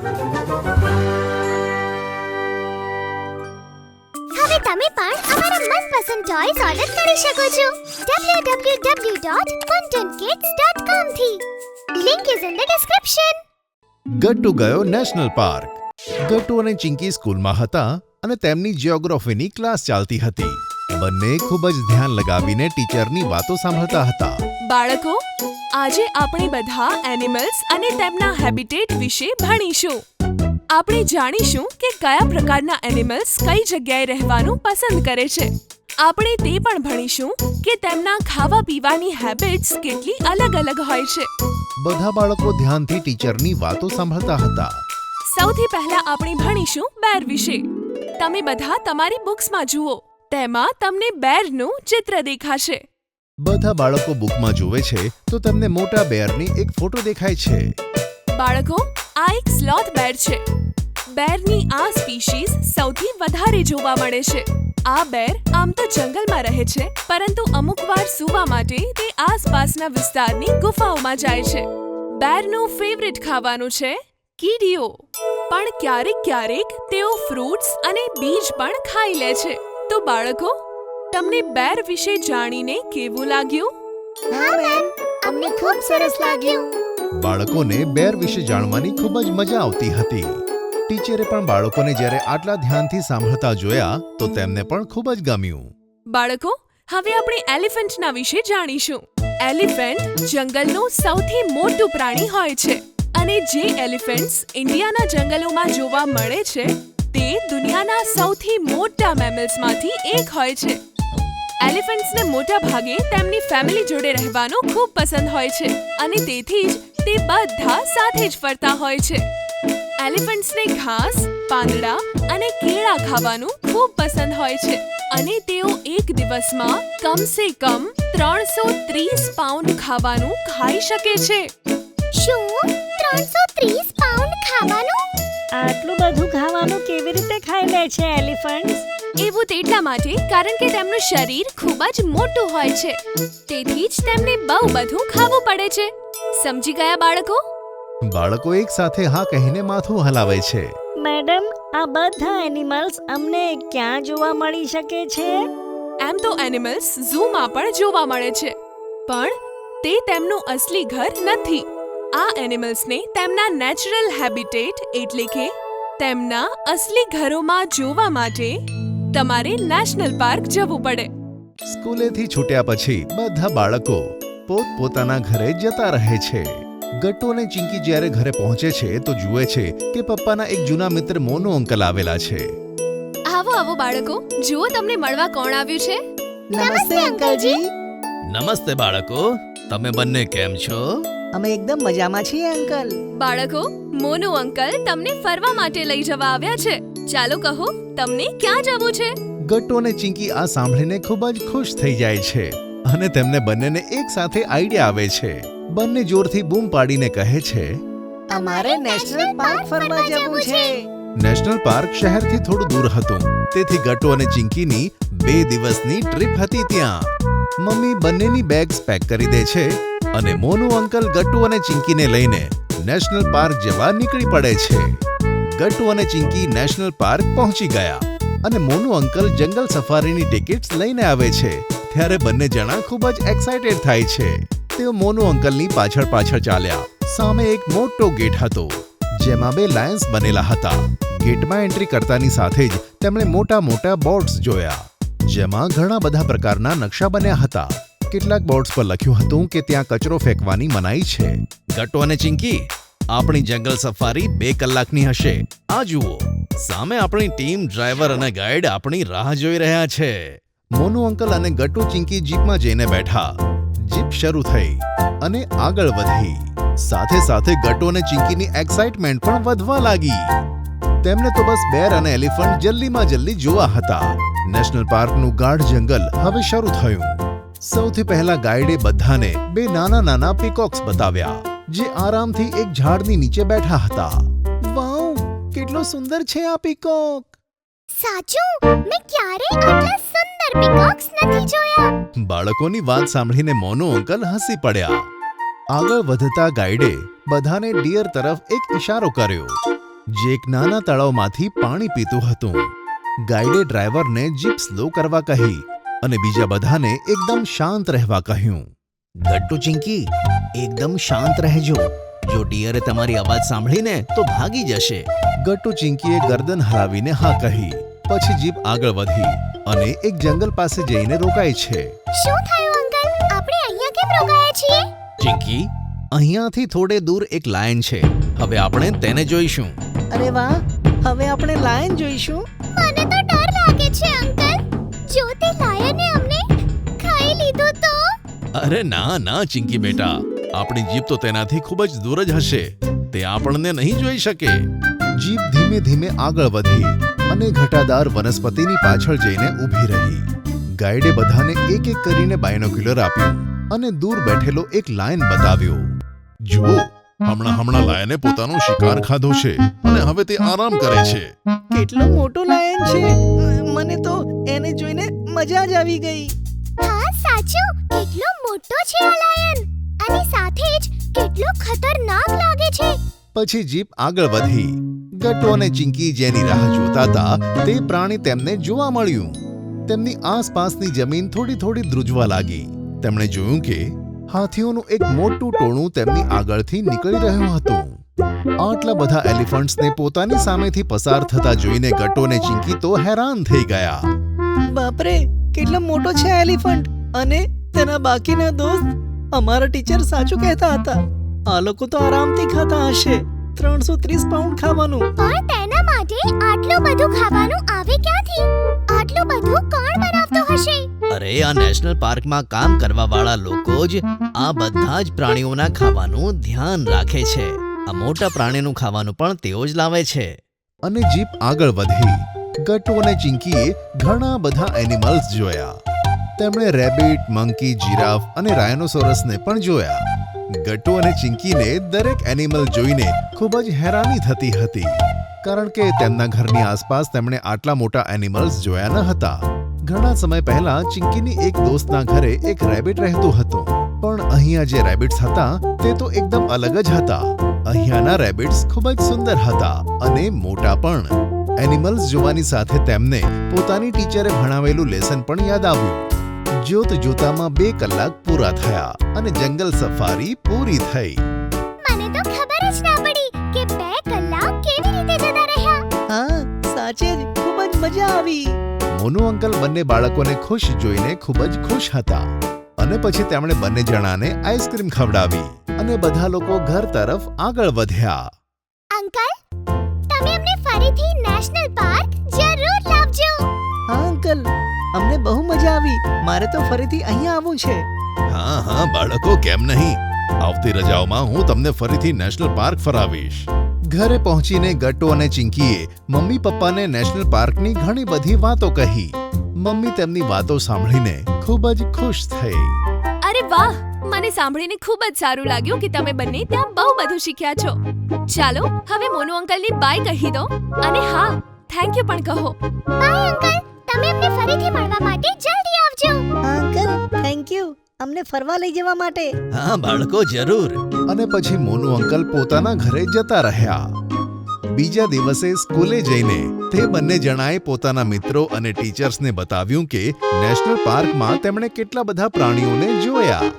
હવે તમે પણ અમારા મનપસંદ ટોયઝ ઓર્ડર કરી શકો છો www.funtonkids.com થી. Link is in the description. Gattu ગયો નેશનલ પાર્ક. ગટ્ટુ અને ચિંકી સ્કૂલમાં હતા અને તેમની જિયોગ્રાફીની ક્લાસ ચાલતી હતી. બંને ખૂબ જ ધ્યાન લગાવીને ટીચરની વાતો સાંભળતા હતા. બાળકો, આજે આપણે બધા એનિમલ્સ અને તેમના હેબિટેટ વિશે ભણીશું. આપણે જાણીશું કે કયા પ્રકારના એનિમલ્સ કઈ જગ્યાએ રહેવાનું પસંદ કરે છે. આપણે તે પણ ભણીશું કે તેમના ખાવા પીવાની હેબિટ્સ કેટલી અલગ અલગ હોય છે. બધા બાળકો ધ્યાનથી ટીચરની વાતો સાંભળતા હતા. સૌથી પહેલા આપણે ભણીશું બેર વિશે. તમે બધા તમારી બુક્સમાં જુઓ. તેમાં તમને બેરનું ચિત્ર દેખાશે. બધા બાળકો બુકમાં જુએ છે તો તેમને મોટા બેરની એક ફોટો દેખાય છે. બાળકો, આ એક સ્લોથ બેર છે. બેરની આ સ્પીશીઝ સૌથી વધારે જોવા મળે છે. આ બેર આમ તો જંગલમાં રહે છે, પરંતુ અમુકવાર સૂવા માટે તે આસપાસના વિસ્તારની ગુફાઓમાં જાય છે. બેરનું ફેવરિટ ખાવાનું છે કીડીઓ, પણ ક્યારેક ક્યારેક તેઓ ફ્રૂટ્સ અને બીજ પણ ખાઈ લે છે. તો બાળકો, તમને બેર વિશે જાણીને કેવું લાગ્યું? હા મેમ, અમને ખૂબ સરસ લાગ્યું. બાળકોને બેર વિશે જાણવાની ખૂબ જ મજા આવતી હતી. ટીચરે પણ બાળકોને જ્યારે આટલા ધ્યાનથી સાંભળતા જોયા તો તેમને પણ ખૂબ જ ગમ્યું. બાળકો, હવે આપણે એલિફન્ટના વિશે જાણીશું. એલિફન્ટ જંગલનું સૌથી મોટું પ્રાણી હોય છે અને જે એલિફન્ટ્સ ઇન્ડિયાના જંગલોમાં જોવા મળે છે તે દુનિયાના સૌથી મોટા મેમલ્સમાંથી એક હોય છે. એલિફન્ટ્સને મોટા ભાગે તેમની ફેમિલી જોડે રહેવાનું ખૂબ પસંદ હોય છે અને તેથી જ તે બધા સાથે જ ફરતા હોય છે. એલિફન્ટ્સને ઘાસ, પાંદડા અને કેળા ખાવાનું ખૂબ પસંદ હોય છે અને તેઓ એક દિવસમાં કમસે કમ 330 પાઉન્ડ ખાવાનું ખાઈ શકે છે. શું 330 પાઉન્ડ ખાવાનું? આટલું બધું ખાવાનું કેવી રીતે ખાઈ લે છે એલિફન્ટ્સ? એવું તેટલા માટે કારણ કે તેમનું શરીર ખૂબ જ મોટું હોય છે. તેથી જ તેમને બહુ બધું ખાવું પડે છે. સમજી ગયા બાળકો? બાળકો એક સાથે હા કહીને માથું હલાવે છે. મેડમ, આ બધા એનિમલ્સ અમને ક્યાં જોવા મળી શકે છે? એમ તો એનિમલ્સ ઝૂમાં પણ જોવા મળે છે, પણ તે તેમનું અસલી ઘર નથી. આ એનિમલ્સને તેમના નેચરલ હેબિટેટ એટલે કે તેમના અસલી ઘરોમાં જોવા માટે તમારે નેશનલ પાર્ક જવું પડે. સ્કૂલેથી છૂટ્યા પછી બધા બાળકો પોતપોતાના ઘરે જતા રહે છે. ગટ્ટુ અને ચિંકી જ્યારે ઘરે પહોંચે છે તો જુએ છે કે પપ્પાના એક જૂના મિત્ર મોનુ અંકલ આવેલા છે. આવો આવો બાળકો, જુઓ તમને મળવા કોણ આવ્યું છે. નમસ્તે અંકલજી. નમસ્તે બાળકો, તમે બંને કેમ છો? અમે એકદમ મજામાં છીએ અંકલ. બાળકો, મોનુ અંકલ તમને ફરવા માટે લઈ જવા આવ્યા છે. ચાલો કહો, તમને ક્યાં જવું છે? ગટ્ટુ અને ચિંકી આ સાંભળીને ખૂબ જ ખુશ થઈ જાય છે અને તેમને બંનેને એક સાથે આઈડિયા આવે છે. બંને જોરથી બૂમ પાડીને કહે છે, અમારે નેશનલ પાર્ક ફરવા જવું છે. નેશનલ પાર્ક શહેરથી થોડું દૂર હતું, તેથી ગટ્ટુ અને ચિંકીની 2 દિવસની ટ્રીપ હતી ત્યાં. મમ્મી બંનેની બેગ્સ પેક કરી દે છે અને મોનુ અંકલ ગટ્ટુ અને ચિંકીને લઈને નેશનલ પાર્ક જવા નીકળી પડે છે. ગટ્ટુ અને ચિંકી નેશનલ પાર્ક પહોંચી ગયા અને મોનુ અંકલ જંગલ સફારીની ટિકિટ્સ લઈને આવે છે. ત્યારે બંને જણા ખૂબ જ એક્સાઇટેડ થાય છે. તેઓ મોનુ અંકલની પાછળ પાછળ ચાલ્યા. સામે એક મોટો ગેટ હતો જેમાં 2 લાયન્સ બનેલા હતા. ગેટમાં એન્ટ્રી કરતાની સાથે જ તેમણે મોટા મોટા બોર્ડ્સ જોયા જેમાં ઘણા બધા પ્રકારના નકશા બન્યા હતા. કેટલાક બોર્ડ્સ પર લખ્યું હતું કે ત્યાં કચરો ફેંકવાની મનાઈ છે. ગટ્ટુ અને ચિંકી, આપણી જંગલ સફારી 2 કલાકની હશે. આ જુઓ, સામે આપણી ટીમ ડ્રાઈવર અને ગાઈડ આપણી રાહ જોઈ રહ્યા છે. મોનુ અંકલ અને ગટ્ટુ ચિંકી જીપમાં જઈને બેઠા. જીપ શરૂ થઈ અને આગળ વધી. સાથે સાથે ગટ્ટુ અને ચિંકીની એક્સાઇટમેન્ટ પણ વધવા લાગી. તેમને તો બસ બેર અને એલિફન્ટ જલ્દીમાં જલ્દી જોવા હતા. નેશનલ પાર્કનું ગાઢ જંગલ હવે શરૂ થયું. સૌથી પહેલા ગાઈડે બધાને 2 નાના નાના પીકોક્સ બતાવ્યા જે આરામથી એક ઝાડની નીચે બેઠા હતા. વાવ, કેટલો સુંદર છે આ પીકોક! સાચું, મેં ક્યારે આટલા સુંદર પીકોક્સ નથી જોયા. બાળકોની વાત સાંભળીને મોનુ અંકલ હસી પડ્યા. આગળ વધતા ગાઈડે બધાને ડિયર તરફ એક ઇશારો કર્યો. જે એક નાના તળાવમાંથી પાણી પીતું હતું. ગાઈડે ડ્રાઈવરને જીપ સ્લો કરવા કહી અને બીજા બધાને એકદમ શાંત રહેવા કહ્યું. ગટ્ટુ ચિંકી એકદમ શાંત રહેજો. જો ડિયરે તમારી અવાજ સાંભળીને તો ભાગી જશે. ગટ્ટુ ચિંકીએ ગરદન હલાવીને હા કહી. પછી જીપ આગળ વધી અને એક જંગલ પાસે જઈને રોકાય છે. શું થયું અંકલ? આપણે અહીંયા કેમ રોકાયા છીએ? ચિંકી, અહીંયાથી થોડે દૂર એક લાયન છે. હવે આપણે તેને જોઈશું. અરે વાહ, હવે આપણે લાયન જોઈશું. મને તો ડર લાગે છે અંકલ. જો તે લાયને અમને ખાઈ લીધું તો? અરે ના ના ચિંકી બેટા, આપણી જીપ તો તેનાથી ખૂબ જ દૂર જ હશે. તે આપણને નહીં જોઈ શકે. જીપ ધીમે ધીમે આગળ વધી અને ઘટાદાર વનસ્પતિની પાછળ જઈને ઊભી રહી. ગાઈડે બધાને એક એક કરીને બાયનોક્યુલર આપ્યું અને દૂર બેઠેલો એક લાયન બતાવ્યો. જુઓ, હમણાં લાયને પોતાનો શિકાર ખાધો છે અને હવે તે આરામ કરે છે. કેટલો મોટો લાયન છે. મને તો એને જોઈને મજા જ આવી ગઈ. હા સાચું, કેટલો મોટો છે આ લાયન અને સાથે જ કેટલો ખતરનાક લાગે છે. પછી જીપ આગળ વધી. ગટ્ટુ અને ચિંકી જેની રાહ જોતા હતા તે પ્રાણી તેમને જોવા મળ્યું. તેમની આસપાસની જમીન થોડી થોડી ધ્રુજવા લાગી. તેમણે જોયું કે હાથીઓનું એક મોટું ટોળું તેમની આગળથી નીકળી રહ્યું હતું. આટલા બધા એલિફન્ટ્સને પોતાની સામેથી પસાર થતા જોઈને ગટ્ટુ અને ચિંકી તો હેરાન થઈ ગયા. બાપરે, કેટલો મોટો છે આ એલિફન્ટ. અને તેના બાકીના દોસ્ત. અમારા ટીચર સાચું કહેતા હતા. આ લોકો તો આરામથી ખાતા હશે. 330 પાઉન્ડ ખાવાનું. પણ તેના માટે આટલું બધું ખાવાનું આવે ક્યાંથી? આટલું બધું કોણ બનાવતો હશે? અરે આ નેશનલ પાર્કમાં કામ કરવા વાળા લોકો જ આ બધા જ પ્રાણીઓના ખાવાનું ધ્યાન રાખે છે. આ મોટા પ્રાણીનું ખાવાનું પણ તેઓ જ લાવે છે. અને જીપ આગળ વધી. ગટ્ટુ અને ચિંકીએ ઘણા બધા એનિમલ્સ જોયા. તેમણે રેબિટ, મંકી, જીરાફ અને રાયનોસોરસને પણ જોયા. ગટ્ટુ અને ચિંકીને દરેક એનિમલ જોઈને ખૂબ જ હેરાની થતી હતી, કારણ કે તેમના ઘરની આસપાસ તેમણે આટલા મોટા એનિમલ્સ જોયા ન હતા. ઘણા સમય પહેલા ચિંકીની એક દોસ્તના ઘરે એક રેબિટ રહેતું હતું, પણ અહીંયા જે રેબિટ્સ હતા તે તો એકદમ અલગ જ હતા. અહીંયાના રેબિટ્સ ખૂબ જ સુંદર હતા અને મોટા પણ. એનિમલ્સ જોવાની સાથે તેમને પોતાની ટીચરે ભણાવેલું લેસન પણ યાદ આવ્યું. જોત જોતામાં 2 કલાક પૂરા થયા અને જંગલ સફારી પૂરી થઈ. મને તો ખબર જ ના પડી કે 2 કલાક કેવી રીતે જતા રહ્યા. હા, સાચે જ ખૂબ જ મજા આવી. મોનુ અંકલ બંને બાળકોને ખુશ જોઈને ખૂબ જ ખુશ હતા અને પછી તેમણે બંને જણાને આઈસ્ક્રીમ ખવડાવી અને બધા લોકો ઘર તરફ આગળ વધ્યા. અંકલ, તમે અમને ફરીથી નેશનલ પાર્ક જરૂર લાવજો. હા અંકલ, અમને બહુ મજા આવી. મારે તો ફરીથી અહીંયા આવવું છે. હા હા બાળકો, કેમ નહીં. આવતી રજાઓમાં હું તમને ફરીથી નેશનલ પાર્ક ફરાવીશ. ઘરે પહોંચીને ગટ્ટુ અને ચિંકીએ મમ્મી પપ્પાને નેશનલ પાર્કની ઘણી બધી વાતો કહી. મમ્મી તેમની વાતો સાંભળીને ખૂબ જ ખુશ થઈ. અરે વાહ, મને સાંભળીને ખૂબ જ સારું લાગ્યું કે તમે બંને ત્યાં બહુ બધું શીખ્યા છો. ચાલો હવે મોનુ અંકલની બાય કહી દો અને હા, થેન્ક યુ પણ કહો. બાય અંકલ, તમે અમને ફરીથી મળવા માટે જલ્દી આવજો. હા અંકલ, થેન્ક યુ અમને ફરવા લઈ જવા માટે. હા બાળકો, જરૂર. અને પછી મોનુ અંકલ પોતાના ઘરે જતા રહ્યા. બીજા દિવસે સ્કૂલે જઈને તે બંને જણાએ પોતાના મિત્રો અને ટીચર્સને બતાવ્યું કે નેશનલ પાર્કમાં તેમણે કેટલા બધા પ્રાણીઓને જોયા.